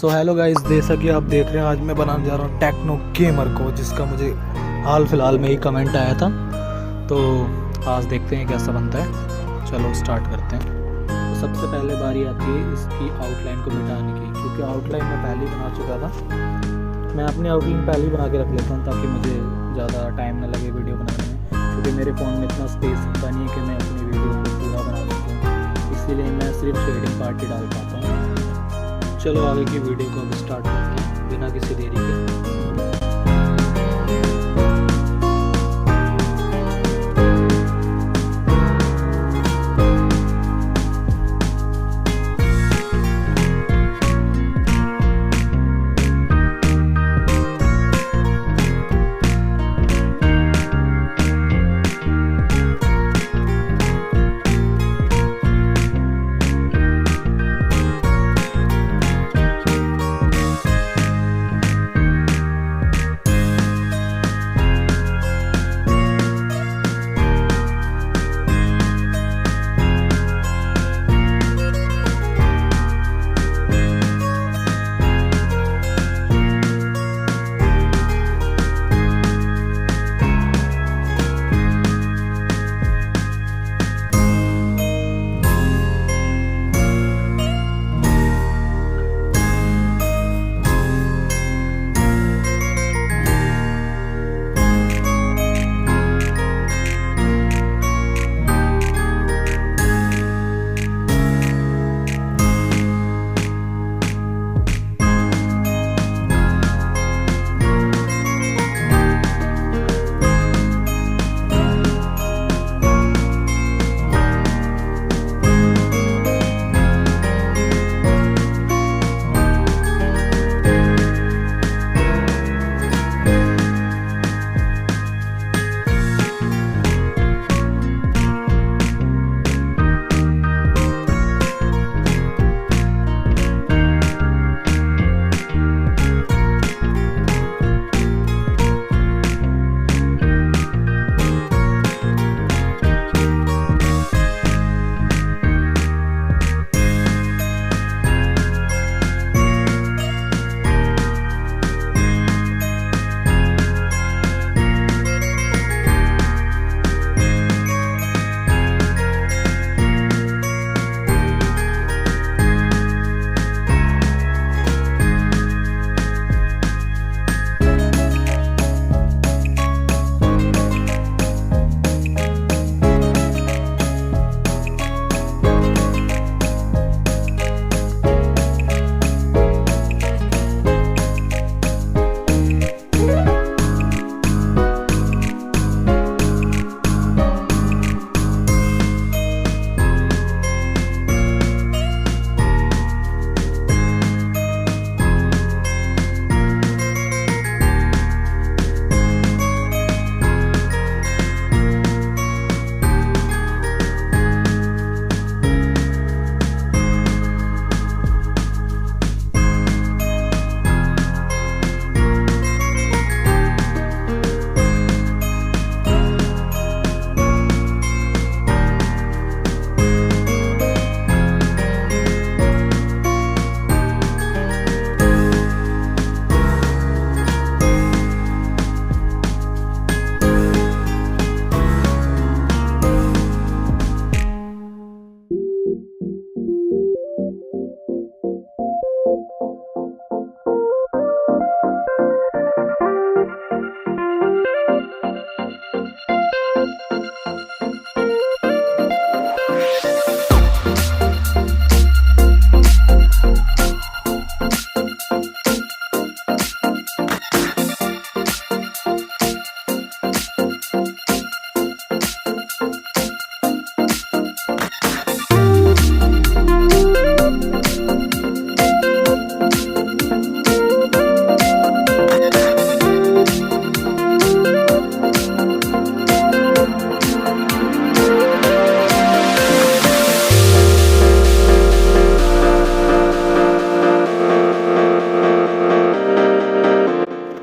So hello guys, जैसा कि आप देख रहे हैं आज मैं बनाने जा रहा हूँ टेक्नो गेमर को, जिसका मुझे हाल फिलहाल में ही कमेंट आया था। तो आज देखते हैं कैसा बनता है। चलो स्टार्ट करते हैं। तो सबसे पहले बारी आती है इसकी आउटलाइन को मिटाने की, क्योंकि आउटलाइन मैं पहले ही बना चुका था। मैं अपनी आउटलाइन पहले ही बना के रख लेता हूँ ताकि मुझे ज़्यादा टाइम ना लगे वीडियो बनाने में, क्योंकि मेरे फ़ोन में इतना स्पेस होता नहीं है कि मैं अपनी वीडियो को पूरा बना सकूँ। इसीलिए मैं सिर्फ शेडिंग पार्ट ही डाल पाता हूँ। चलो आगे की वीडियो को अब स्टार्ट करते हैं बिना किसी देरी के।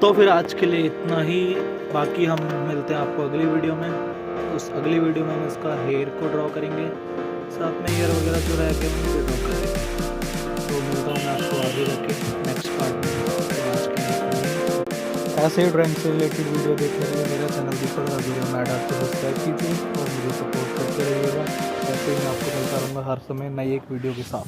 तो फिर आज के लिए इतना ही। बाकी हम मिलते हैं आपको अगली वीडियो में। उस अगली वीडियो में हम इसका हेयर को ड्रॉ करेंगे, साथ में हेयर वगैरह जो रह गए उनको ड्रॉ करेंगे। तो मिलता हूँ मैं आपको आगे जाके नेक्स्ट ऐसे ही ड्राइंग से रिलेटेड वीडियो देखने के लिए मेरा चैनल दीपक राजौरिया मैडर्ट को सब्सक्राइब कीजिए और मुझे सपोर्ट करते रहिएगा। ऐसे ही मैं आपको मिलता रहूँगा हर समय नई एक वीडियो के साथ।